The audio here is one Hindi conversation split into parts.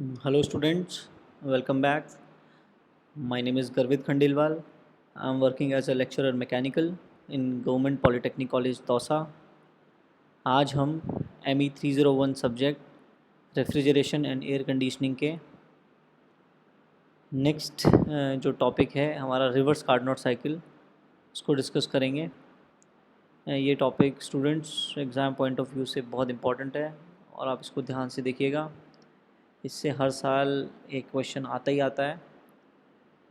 Hello students, welcome back. My name is Garvit Khandilwal. I am working as a lecturer mechanical in Government Polytechnic College Dausa. आज हम ME 301 subject refrigeration and air conditioning के नेक्स्ट जो टॉपिक है हमारा रिवर्स कार्नोट साइकिल उसको डिस्कस करेंगे। ये topic students exam point of view से बहुत इम्पॉर्टेंट है और आप इसको ध्यान से देखिएगा। इससे हर साल एक क्वेश्चन आता ही आता है।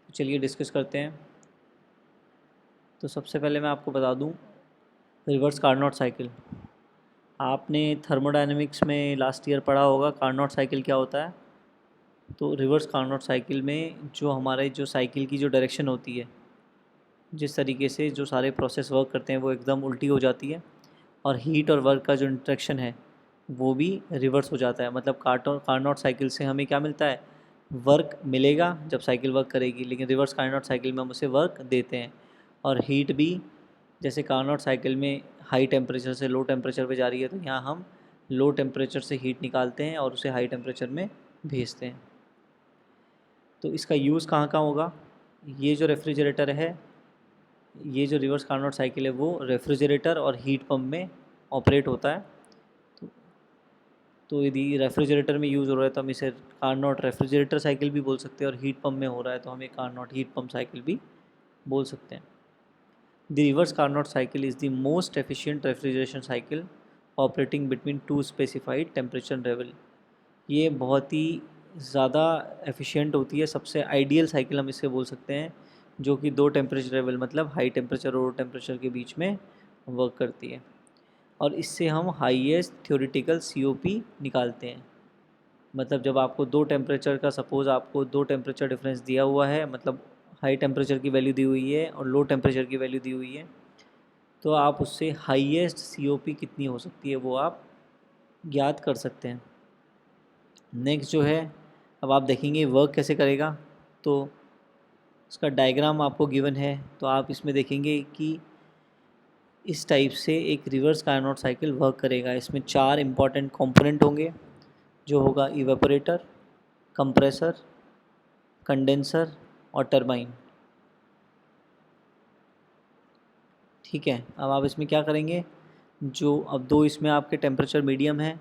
चलिए डिस्कस करते हैं। तो सबसे पहले मैं आपको बता दूं रिवर्स कार्नोट साइकिल। आपने थर्मोडायनेमिक्स में लास्ट ईयर पढ़ा होगा कार्नोट साइकिल क्या होता है। तो रिवर्स कार्नोट साइकिल में जो हमारे जो साइकिल की जो डायरेक्शन होती है, जिस तरीके से जो सारे प्रोसेस वर्क करते हैं वो एकदम उल्टी हो जाती है और हीट और वर्क का जो इंटरेक्शन है वो भी रिवर्स हो जाता है। मतलब कार्नोट साइकिल से हमें क्या मिलता है, वर्क मिलेगा जब साइकिल वर्क करेगी, लेकिन रिवर्स कार्नोट साइकिल में हम उसे वर्क देते हैं। और हीट भी जैसे कार्नोट साइकिल में हाई टेम्परेचर से लो टेम्परेचर पे जा रही है, तो यहाँ हम लो टेम्परेचर से हीट निकालते हैं और उसे हाई टेम्परेचर में भेजते हैं। तो इसका यूज़ कहाँ कहाँ होगा। ये जो रेफ्रिजरेटर है, ये जो रिवर्स कार्नोट साइकिल है वो रेफ्रिजरेटर और हीट पम्प में ऑपरेट होता है। तो, तो यदि रेफ्रिजरेटर में यूज़ हो रहा है तो हम इसे कार्नोट रेफ्रिजरेटर साइकिल भी बोल सकते हैं, और हीट पम्प में हो रहा है तो हम एक कार्नोट हीट पम्प साइकिल भी बोल सकते हैं। The reverse Carnot cycle is the most efficient refrigeration cycle operating between two specified temperature level। ये बहुत ही ज़्यादा एफिशिएंट होती है, सबसे आइडियल साइकिल हम इसे बोल सकते हैं, जो कि दो टेम्परेचर लेवल मतलब हाई टेम्परेचर और लो टेम्परेचर के बीच में वर्क करती है। और इससे हम हाईएस्ट थ्योरेटिकल COP निकालते हैं। मतलब जब आपको दो टेम्परेचर का सपोज़ आपको दो टेम्परेचर डिफरेंस दिया हुआ है, मतलब हाई टेम्परेचर की वैल्यू दी हुई है और लो टेम्परेचर की वैल्यू दी हुई है, तो आप उससे हाईएस्ट COP कितनी हो सकती है वो आप ज्ञात कर सकते हैं। नेक्स्ट जो है, अब आप देखेंगे वर्क कैसे करेगा। तो इसका डायग्राम आपको गिवन है, तो आप इसमें देखेंगे कि इस टाइप से एक रिवर्स कार्नोट साइकिल वर्क करेगा। इसमें चार इंपॉर्टेंट कंपोनेंट होंगे, जो होगा इवेपोरेटर, कंप्रेसर, कंडेंसर और टरबाइन। ठीक है, अब आप इसमें क्या करेंगे, जो अब दो इसमें आपके टेम्परेचर मीडियम है।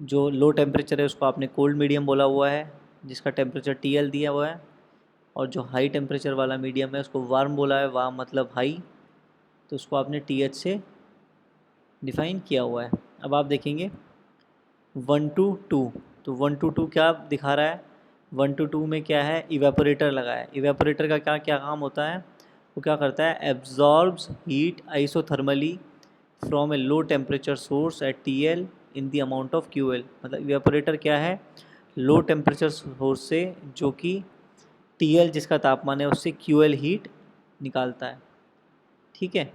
जो लो टेम्परेचर है उसको आपने कोल्ड मीडियम बोला हुआ है, जिसका टेम्परेचर TL दिया हुआ है। और जो हाई टेम्परेचर वाला मीडियम है उसको वार्म बोला है, वार्म मतलब हाई, तो उसको आपने TH से डिफ़ाइन किया हुआ है। अब आप देखेंगे 1 to 2, तो 1 to 2 क्या दिखा रहा है, 1 to 2 में क्या है, इवेपोरेटर लगा है। इवेपोरेटर का क्या क्या काम होता है, वो क्या करता है, absorbs heat isothermally from a low temperature source at TL in the amount of QL। मतलब इवेपोरेटर क्या है, लो टेम्परेचर सोर्स से जो कि TL जिसका तापमान है उससे QL हीट निकालता है। ठीक है,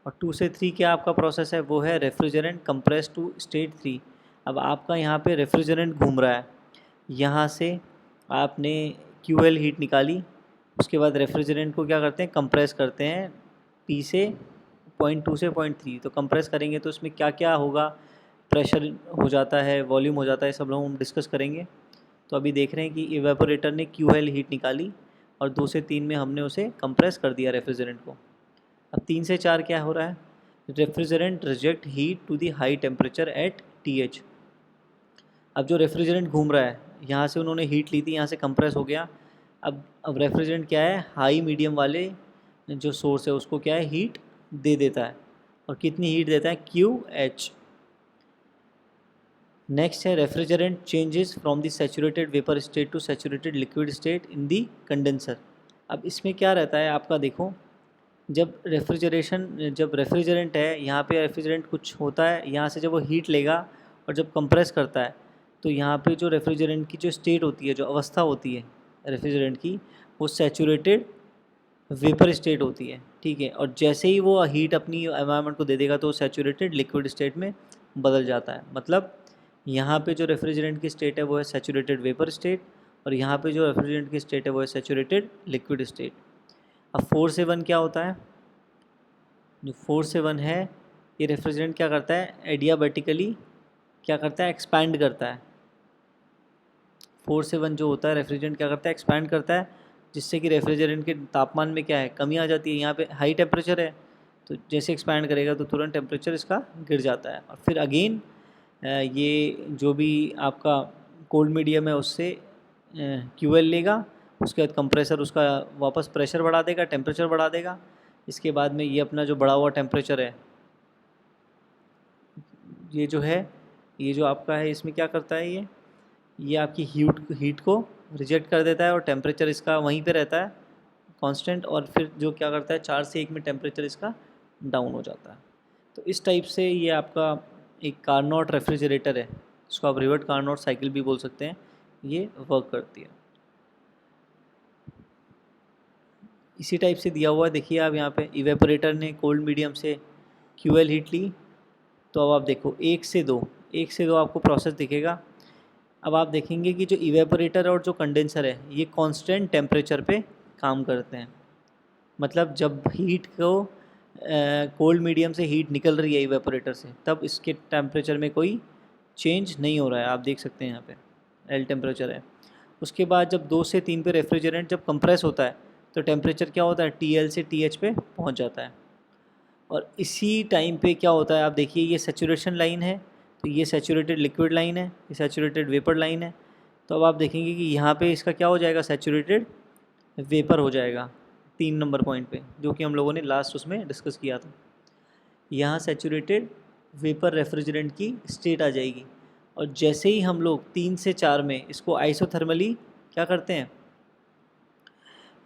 और 2 से 3 क्या आपका प्रोसेस है, वो है रेफ्रिजरेंट कंप्रेस टू स्टेट 3। अब आपका यहाँ पे रेफ्रिजरेंट घूम रहा है, यहाँ से आपने QL हीट निकाली, उसके बाद रेफ्रिजरेंट को क्या करते हैं, कंप्रेस करते हैं P से 0.2 से 0.3। तो कंप्रेस करेंगे तो उसमें क्या क्या होगा, प्रेशर हो जाता है, वॉल्यूम हो जाता है, सब लोग हम डिस्कस करेंगे। तो अभी देख रहे हैं कि इवेपोरेटर ने QL हीट निकाली और 2 से 3 में हमने उसे कंप्रेस कर दिया रेफ्रिजरेंट को। अब 3 से 4 क्या हो रहा है, refrigerant reject heat to the high temperature at TH। अब जो रेफ्रिजरेंट घूम रहा है, यहाँ से उन्होंने हीट ली थी, यहाँ से कंप्रेस हो गया। अब रेफ्रिजरेंट क्या है, हाई मीडियम वाले जो सोर्स है उसको क्या है, हीट दे देता है। और कितनी हीट देता है, QH। नेक्स्ट है refrigerant changes from the saturated vapour state to saturated liquid state in the condenser. अब इसमें क्या रहता है आपका, देखो जब रेफ्रिजरेंट है, यहाँ पे रेफ्रिजरेंट कुछ होता है, यहाँ से जब वो हीट लेगा और जब कंप्रेस करता है, तो यहाँ पे जो रेफ्रिजरेंट की जो स्टेट होती है, जो अवस्था होती है रेफ्रिजरेंट की, वो सैचुरेटेड वेपर स्टेट होती है। ठीक है, और जैसे ही वो हीट अपनी एनवायरनमेंट को दे देगा तो वो सैचुरेटेड लिक्विड स्टेट में बदल जाता है। मतलब यहाँ पे जो रेफ्रिजरेंट की स्टेट है वो है सैचुरेटेड वेपर स्टेट, और यहाँ पे जो रेफ्रिजरेंट की स्टेट है वो है सैचुरेटेड लिक्विड स्टेट। अब 4 से 1 क्या होता है, जो 4 से 1 है, ये रेफ्रिजरेंट क्या करता है, एडियाबैटिकली क्या करता है, एक्सपैंड करता है। 4 से 1 जो होता है रेफ्रिजरेंट क्या करता है, एक्सपैंड करता है, जिससे कि रेफ्रिजरेंट के तापमान में क्या है, कमी आ जाती है। यहाँ पे हाई टेम्परेचर है तो जैसे एक्सपैंड करेगा तो तुरंत टेम्परेचर इसका गिर जाता है। और फिर अगेन ये जो भी आपका कोल्ड मीडियम है उससे क्यूएल लेगा, उसके बाद कंप्रेसर उसका वापस प्रेशर बढ़ा देगा, टेम्परेचर बढ़ा देगा। इसके बाद में ये अपना जो बढ़ा हुआ टेम्परेचर है, ये जो है, ये जो आपका है, इसमें क्या करता है, ये आपकी हीट को रिजेक्ट कर देता है और टेम्परेचर इसका वहीं पे रहता है कांस्टेंट। और फिर जो क्या करता है, 4 से 1 में टेम्परेचर इसका डाउन हो जाता है। तो इस टाइप से ये आपका एक कार्नोट रेफ्रिजरेटर है, इसको आप रिवर्ट कार्नोट साइकिल भी बोल सकते हैं, ये वर्क करती है। इसी टाइप से दिया हुआ है, देखिए आप यहाँ पे इवेपोरेटर ने कोल्ड मीडियम से क्यूएल हीट ली, तो अब आप देखो 1 से 2 आपको प्रोसेस दिखेगा। अब आप देखेंगे कि जो इवेपोरेटर और जो कंडेंसर है ये कांस्टेंट टेम्परेचर पे काम करते हैं। मतलब जब हीट को कोल्ड मीडियम से हीट निकल रही है इवेपोरेटर से, तब इसके टेम्परेचर में कोई चेंज नहीं हो रहा है, आप देख सकते हैं यहाँ पे एल टेम्परेचर है। उसके बाद जब 2 से 3 पे रेफ्रिजरेंट जब कंप्रेस होता है तो टेम्परेचर क्या होता है, TL से TH पे पहुँच जाता है। और इसी टाइम पे क्या होता है, आप देखिए ये सैचुरेशन लाइन है, तो ये सैचुरेटेड लिक्विड लाइन है, ये सैचुरेटेड वेपर लाइन है। तो अब आप देखेंगे कि यहाँ पे इसका क्या हो जाएगा, सैचुरेटेड वेपर हो जाएगा 3 नंबर पॉइंट पे, जो कि हम लोगों ने लास्ट उसमें डिस्कस किया था। यहाँ सैचुरेटेड वेपर रेफ्रिजरेंट की स्टेट आ जाएगी। और जैसे ही हम लोग 3 से 4 में इसको आइसोथर्मली क्या करते हैं,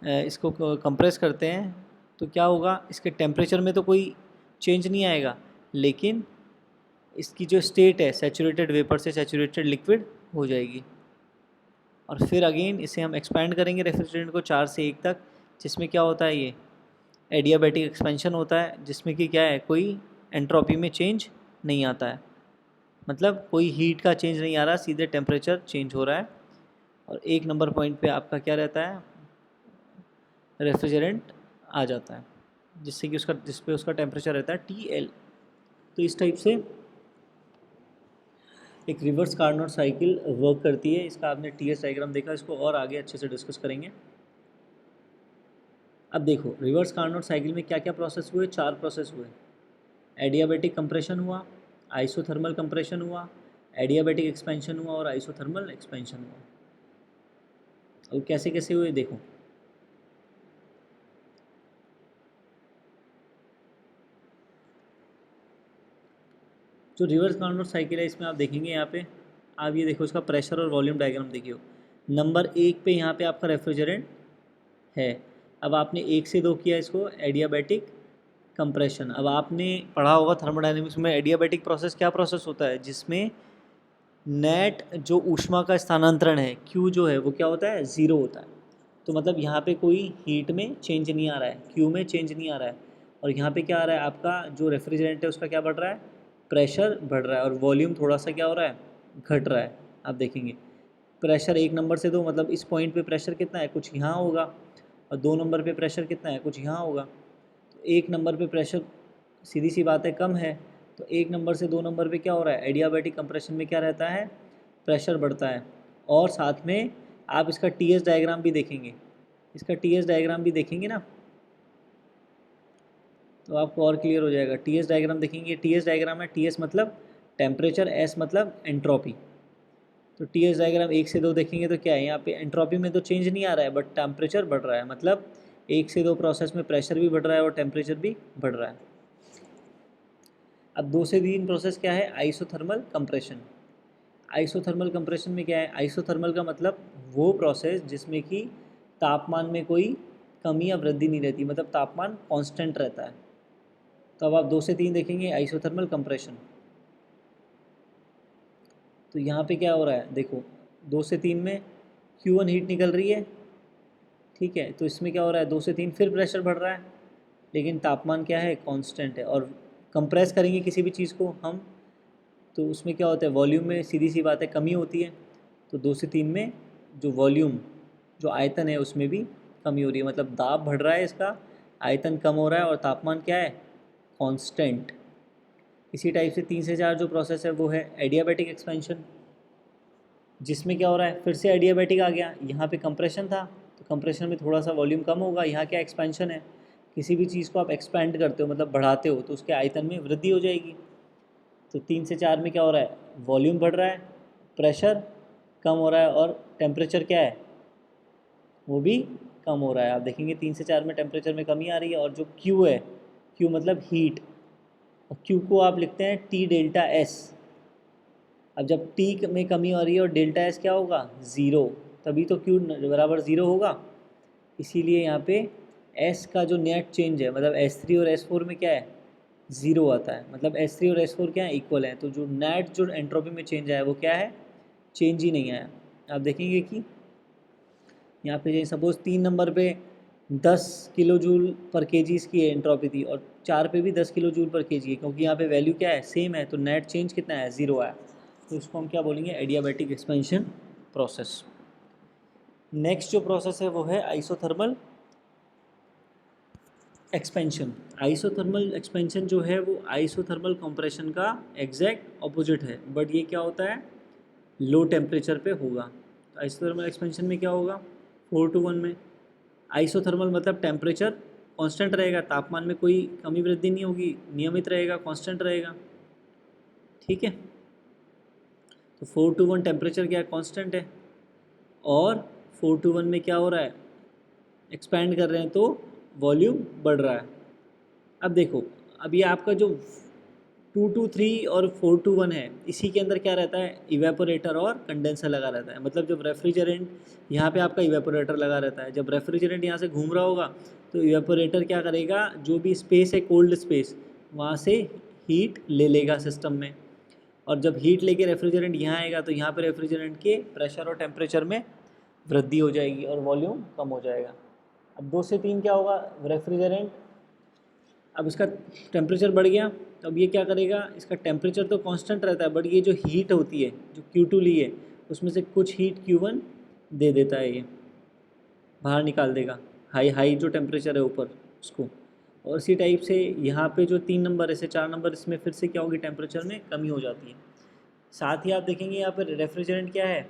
इसको कंप्रेस करते हैं, तो क्या होगा, इसके टेम्परेचर में तो कोई चेंज नहीं आएगा, लेकिन इसकी जो स्टेट है सैचुरेटेड वेपर से सैचुरेटेड लिक्विड हो जाएगी। और फिर अगेन इसे हम एक्सपैंड करेंगे रेफ्रिजरेंट को 4 से 1 तक, जिसमें क्या होता है, ये एडियाबैटिक एक्सपेंशन होता है, जिसमें कि क्या है, कोई एंट्रोपी में चेंज नहीं आता है, मतलब कोई हीट का चेंज नहीं आ रहा, सीधे टेम्परेचर चेंज हो रहा है। और 1 नंबर पॉइंट पे आपका क्या रहता है, रेफ्रिजरेंट आ जाता है, जिससे कि जिस पे उसका टेम्परेचर रहता है TL। तो इस टाइप से एक रिवर्स कार्नोट साइकिल वर्क करती है। इसका आपने TS डायग्राम देखा, इसको और आगे अच्छे से डिस्कस करेंगे। अब देखो रिवर्स कार्नोट साइकिल में क्या क्या प्रोसेस हुए, 4 प्रोसेस हुए। एडियाबैटिक कंप्रेशन हुआ, आइसोथर्मल कंप्रेशन हुआ, एडियाबैटिक एक्सपेंशन हुआ और आइसोथर्मल एक्सपेंशन हुआ। अब कैसे कैसे हुए देखो, जो रिवर्स कार्नोट साइकिल है इसमें आप देखेंगे, यहाँ पे आप ये देखो, इसका प्रेशर और वॉल्यूम डायग्राम देखिए। नंबर 1 पे यहाँ पे आपका रेफ्रिजरेंट है। अब आपने 1 से 2 किया इसको एडियाबैटिक कंप्रेशन। अब आपने पढ़ा होगा थर्मोडायनेमिक्स में, एडियाबैटिक प्रोसेस क्या प्रोसेस होता है, जिसमें नेट जो ऊष्मा का स्थानांतरण है Q जो है वो क्या होता है, 0 होता है। तो मतलब यहाँ पे कोई हीट में चेंज नहीं आ रहा है, Q में चेंज नहीं आ रहा है। और यहाँ पे क्या आ रहा है, आपका जो रेफ्रिजरेंट है उसका क्या बढ़ रहा है, प्रेशर बढ़ रहा है, और वॉल्यूम थोड़ा सा क्या हो रहा है, घट रहा है। आप देखेंगे प्रेशर 1 नंबर से 2, मतलब इस पॉइंट पे प्रेशर कितना है, कुछ यहाँ होगा, और 2 नंबर पे प्रेशर कितना है, कुछ यहाँ होगा। तो 1 नंबर पे प्रेशर सीधी सी बात है कम है, तो 1 नंबर से 2 नंबर पे क्या हो रहा है, एडियाबैटिक कंप्रेशन में क्या रहता है, प्रेशर बढ़ता है। और साथ में आप इसका TS डायग्राम भी देखेंगे, इसका TS डायग्राम भी देखेंगे ना, तो आपको और क्लियर हो जाएगा। TS डायग्राम देखेंगे, TS डायग्राम है, TS मतलब टेम्परेचर, S मतलब एंट्रोपी। तो TS डायग्राम 1 से 2 देखेंगे तो क्या है, यहाँ पे एंट्रोपी में तो चेंज नहीं आ रहा है, बट टेम्परेचर बढ़ रहा है। मतलब 1 से 2 प्रोसेस में प्रेशर भी बढ़ रहा है और टेम्परेचर भी बढ़ रहा है। अब 2 से 3 प्रोसेस क्या है, आइसोथर्मल कंप्रेशन। आइसोथर्मल कंप्रेशन में क्या है, आइसोथर्मल का मतलब वो प्रोसेस जिसमें कि तापमान में कोई कमी या वृद्धि नहीं रहती, मतलब तापमान कांस्टेंट रहता है। तो अब आप 2 से 3 देखेंगे आइसोथर्मल कंप्रेशन। तो यहाँ पे क्या हो रहा है, देखो 2 से 3 में Q1 हीट निकल रही है, ठीक है, तो इसमें क्या हो रहा है, 2 से 3 फिर प्रेशर बढ़ रहा है, लेकिन तापमान क्या है, कांस्टेंट है। और कंप्रेस करेंगे किसी भी चीज़ को हम, तो उसमें क्या होता है, वॉल्यूम में सीधी सी बात है कमी होती है। तो 2 से 3 में जो वॉल्यूम, जो आयतन है उसमें भी कमी हो रही है, मतलब दाब बढ़ रहा है इसका, आयतन कम हो रहा है, और तापमान क्या है, कांस्टेंट। इसी टाइप से 3 से 4 जो प्रोसेस है वो है एडियाबैटिक एक्सपेंशन, जिसमें क्या हो रहा है, फिर से एडियाबैटिक आ गया, यहाँ पे कंप्रेशन था तो कंप्रेशन में थोड़ा सा वॉल्यूम कम होगा, यहाँ क्या एक्सपेंशन है, किसी भी चीज़ को आप एक्सपैंड करते हो मतलब बढ़ाते हो तो उसके आयतन में वृद्धि हो जाएगी। तो 3 से 4 में क्या हो रहा है, वॉल्यूम बढ़ रहा है, प्रेशर कम हो रहा है और टेम्परेचर क्या है, वो भी कम हो रहा है। आप देखेंगे 3 से 4 में टेम्परेचर में कमी आ रही है। और जो क्यू है, क्यू मतलब हीट, और क्यू को आप लिखते हैं टी डेल्टा एस। अब जब टी में कमी आ रही है और डेल्टा एस क्या होगा, ज़ीरो, तभी तो क्यू बराबर ज़ीरो होगा। इसीलिए यहाँ पे एस का जो नेट चेंज है मतलब S3 और S4 में क्या है, ज़ीरो आता है, मतलब S3 और S4 क्या है, इक्वल है। तो जो नेट जो एंट्रोपी में चेंज आया वो क्या है, चेंज ही नहीं आया। आप देखेंगे कि यहाँ पे सपोज 3 नंबर पे 10 किलो जूल पर केजी इसकी एंट्रोपी थी और 4 पे भी 10 किलो जूल पर केजी है, क्योंकि यहाँ पे वैल्यू क्या है, सेम है, तो नेट चेंज कितना है, ज़ीरो आया। तो इसको हम क्या बोलेंगे, एडियाबैटिक एक्सपेंशन प्रोसेस। नेक्स्ट जो प्रोसेस है वो है आइसोथर्मल एक्सपेंशन। आइसोथर्मल एक्सपेंशन जो है वो आइसोथर्मल कंप्रेशन का एग्जैक्ट ऑपोजिट है, बट ये क्या होता है, लो टेम्परेचर पे होगा। तो आइसोथर्मल एक्सपेंशन में क्या होगा, 4:1 में। आइसोथर्मल मतलब टेम्परेचर कांस्टेंट रहेगा, तापमान में कोई कमी वृद्धि नहीं होगी, नियमित रहेगा, कांस्टेंट रहेगा, ठीक है। तो 4:1 टेम्परेचर क्या है, कांस्टेंट है, और 4:1 में क्या हो रहा है, एक्सपैंड कर रहे हैं तो वॉल्यूम बढ़ रहा है। अब देखो, अब ये आपका जो 2-3 और 4:1 है, इसी के अंदर क्या रहता है, इवेपोरेटर और कंडेंसर लगा रहता है। मतलब जब रेफ्रिजरेंट, यहाँ पे आपका इवेपोरेटर लगा रहता है, जब रेफ्रिजरेंट यहाँ से घूम रहा होगा तो इवेपोरेटर क्या करेगा, जो भी स्पेस है कोल्ड स्पेस, वहाँ से हीट ले लेगा सिस्टम में, और जब हीट लेके रेफ्रिजरेंट यहाँ आएगा तो यहाँ पे रेफ्रिजरेंट के प्रेशर और टेम्परेचर में वृद्धि हो जाएगी और वॉल्यूम कम हो जाएगा। अब 2 से 3 क्या होगा, रेफ्रिजरेंट, अब इसका टेम्परेचर बढ़ गया तो अब ये क्या करेगा, इसका टेम्परेचर तो कांस्टेंट रहता है, बट ये जो हीट होती है जो Q2 ली है उसमें से कुछ हीट Q1 दे देता है, ये बाहर निकाल देगा, हाई हाई जो टेम्परेचर है ऊपर उसको। और इसी टाइप से यहाँ पे जो 3 नंबर है से 4 नंबर, इसमें फिर से क्या होगी, टेम्परेचर में कमी हो जाती है। साथ ही आप देखेंगे यहाँ पर रेफ्रिजरेंट क्या है,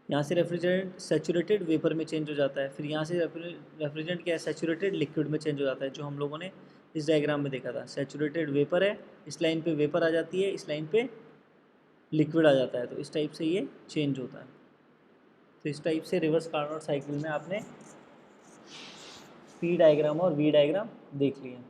यहाँ से रेफ्रिजरेंट सैचुरेटेड वेपर में चेंज हो जाता है, फिर यहाँ से रेफ्रिजरेंट क्या है, सैचुरेटेड लिक्विड में चेंज हो जाता है, जो हम लोगों ने इस डायग्राम में देखा था। सैचुरेटेड वेपर है, इस लाइन पे वेपर आ जाती है, इस लाइन पे लिक्विड आ जाता है, तो इस टाइप से ये चेंज होता है। तो इस टाइप से रिवर्स कार्नोट साइकिल में आपने पी डायग्राम और वी डायग्राम देख लिया।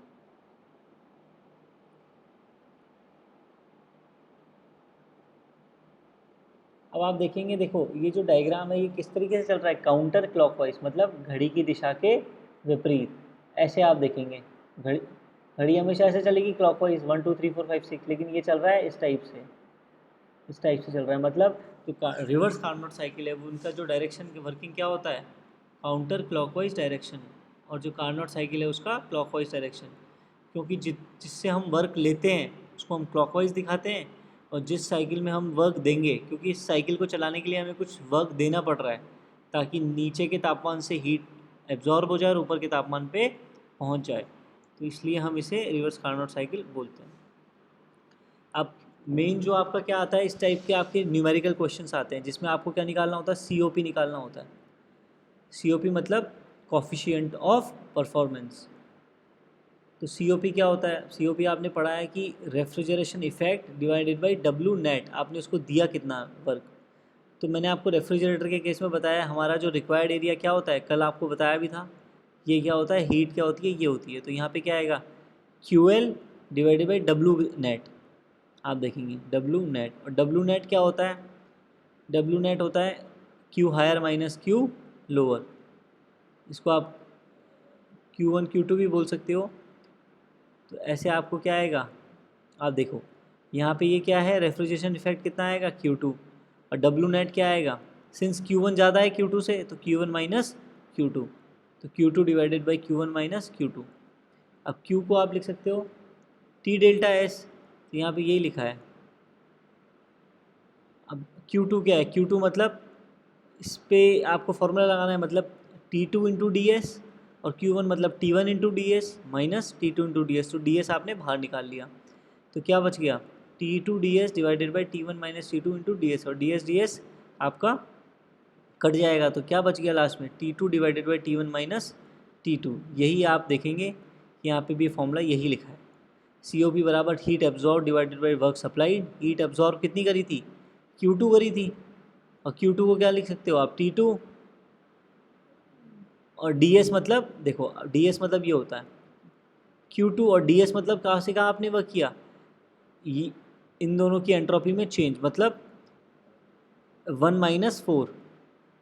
अब आप देखेंगे, देखो ये जो डायग्राम है ये किस तरीके से चल रहा है, काउंटर क्लॉकवाइज, मतलब घड़ी की दिशा के विपरीत। ऐसे आप देखेंगे, घड़ी घड़ी हमेशा ऐसे चलेगी क्लॉकवाइज, 1 2 3 4 5 6, लेकिन ये चल रहा है इस टाइप से, इस टाइप से चल रहा है। मतलब जो रिवर्स कार्नोट साइकिल है वो उनका जो डायरेक्शन की वर्किंग क्या होता है, काउंटर क्लॉकवाइज डायरेक्शन, और जो कार्नोट साइकिल है उसका क्लॉकवाइज डायरेक्शन। क्योंकि जिससे हम वर्क लेते हैं उसको हम क्लॉकवाइज दिखाते हैं, और जिस साइकिल में हम वर्क देंगे, क्योंकि इस साइकिल को चलाने के लिए हमें कुछ वर्क देना पड़ रहा है ताकि नीचे के तापमान से हीट एब्जॉर्ब हो जाए और ऊपर के तापमान पे पहुंच जाए, तो इसलिए हम इसे रिवर्स कार्नोट साइकिल बोलते हैं। अब मेन जो आपका क्या आता है, इस टाइप के आपके न्यूमेरिकल क्वेश्चंस आते हैं जिसमें आपको क्या निकालना होता है, COP निकालना होता है। COP मतलब कोफिशिएंट ऑफ परफॉर्मेंस। तो COP क्या होता है, COP आपने पढ़ा है कि refrigeration effect divided by W net, आपने उसको दिया कितना वर्क। तो मैंने आपको रेफ्रिजरेटर के केस में बताया हमारा जो रिक्वायर्ड एरिया क्या होता है, कल आपको बताया भी था, ये क्या होता है, हीट क्या होती है, ये होती है। तो यहाँ पे क्या आएगा, QL divided by W net. आप देखेंगे W नेट, और W नेट क्या होता है, W नेट होता है Q higher minus Q lower. इसको आप Q1 Q2 भी बोल सकते हो। तो ऐसे आपको क्या आएगा, आप देखो यहाँ पे ये क्या है, रेफ्रिजरेशन इफेक्ट कितना आएगा, Q2, और W नेट क्या आएगा, सिंस Q1 ज़्यादा है Q2 से तो Q1 माइनस Q2, तो Q2 divided by Q1 minus Q2। अब Q को आप लिख सकते हो T डेल्टा S, तो यहाँ पे यही लिखा है। अब Q2 क्या है, Q2 मतलब इस पर आपको फॉर्मूला लगाना है, मतलब T2 इंटू डी एस, और Q1 मतलब T1 into D S minus T2 into D S, तो डी एस आपने बाहर निकाल लिया, तो क्या बच गया, T2 ds divided by T1 minus T2 into D S, और डी एस आपका कट जाएगा तो क्या बच गया लास्ट में, T2 divided by T1 minus T2। यही आप देखेंगे यहाँ पे भी फॉर्मूला यही लिखा है। COP बराबर heat absorb divided by work supplied. Heat absorb कितनी करी थी, Q2 करी थी, और Q2 को क्या लिख सकते हो आप, T2, और DS मतलब देखो, DS मतलब ये होता है Q2, और DS मतलब कहाँ से कहाँ आपने वर्क किया, ये इन दोनों की एंट्रोपी में चेंज, मतलब 1 माइनस 4,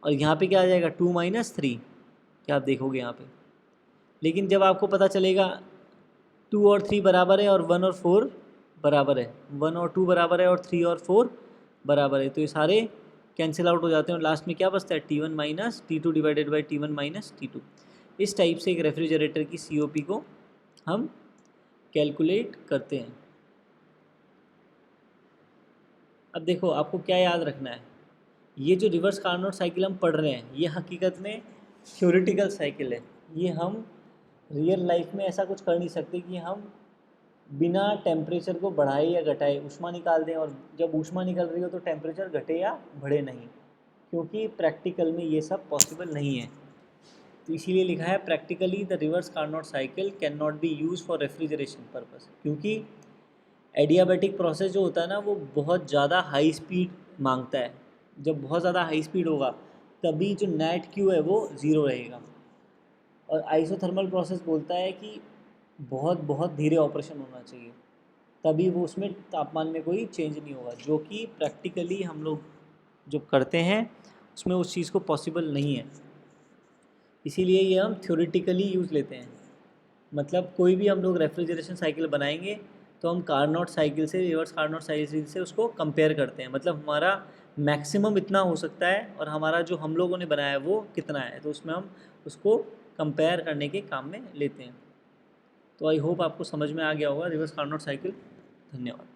और यहाँ पे क्या आ जाएगा 2 माइनस 3, क्या आप देखोगे यहाँ पे। लेकिन जब आपको पता चलेगा 2 और 3 बराबर है और 1 और 4 बराबर है, 1 और 2 बराबर है और 3 और 4 बराबर है, तो ये सारे कैंसिल आउट हो जाते हैं और लास्ट में क्या बचता है, T1 minus T2 divided by T1 minus T2। इस टाइप से एक रेफ्रिजरेटर की COP को हम कैलकुलेट करते हैं। अब देखो आपको क्या याद रखना है, ये जो रिवर्स कार्नोट साइकिल हम पढ़ रहे हैं ये हकीकत में थ्योरेटिकल साइकिल है। ये हम रियल लाइफ में ऐसा कुछ कर नहीं सकते कि हम बिना टेम्परेचर को बढ़ाए या घटाए ऊष्मा निकाल दें, और जब ऊष्मा निकल रही हो तो टेम्परेचर घटे या बढ़े नहीं, क्योंकि प्रैक्टिकल में ये सब पॉसिबल नहीं है। तो इसीलिए लिखा है practically the reverse Carnot cycle can not be use for refrigeration purpose, क्योंकि एडियाबैटिक प्रोसेस जो होता है ना वो बहुत ज़्यादा हाई स्पीड मांगता है। जब बहुत ज़्यादा हाई स्पीड होगा तभी जो नेट क्यू है वो ज़ीरो रहेगा, और आइसोथर्मल प्रोसेस बोलता है कि बहुत बहुत धीरे ऑपरेशन होना चाहिए, तभी वो उसमें तापमान में कोई चेंज नहीं होगा, जो कि प्रैक्टिकली हम लोग जो करते हैं उसमें उस चीज़ को पॉसिबल नहीं है। इसीलिए ये हम थ्योरेटिकली यूज़ लेते हैं। मतलब कोई भी हम लोग रेफ्रिजरेशन साइकिल बनाएंगे तो हम कार्नोट साइकिल से, रिवर्स कार्नोट साइकिल से उसको कंपेयर करते हैं, मतलब हमारा मैक्सिमम इतना हो सकता है और हमारा जो हम लोगों ने बनाया है वो कितना है, तो उसमें हम उसको कंपेयर करने के काम में लेते हैं। तो आई होप आपको समझ में आ गया होगा रिवर्स कार्नोट साइकिल। धन्यवाद।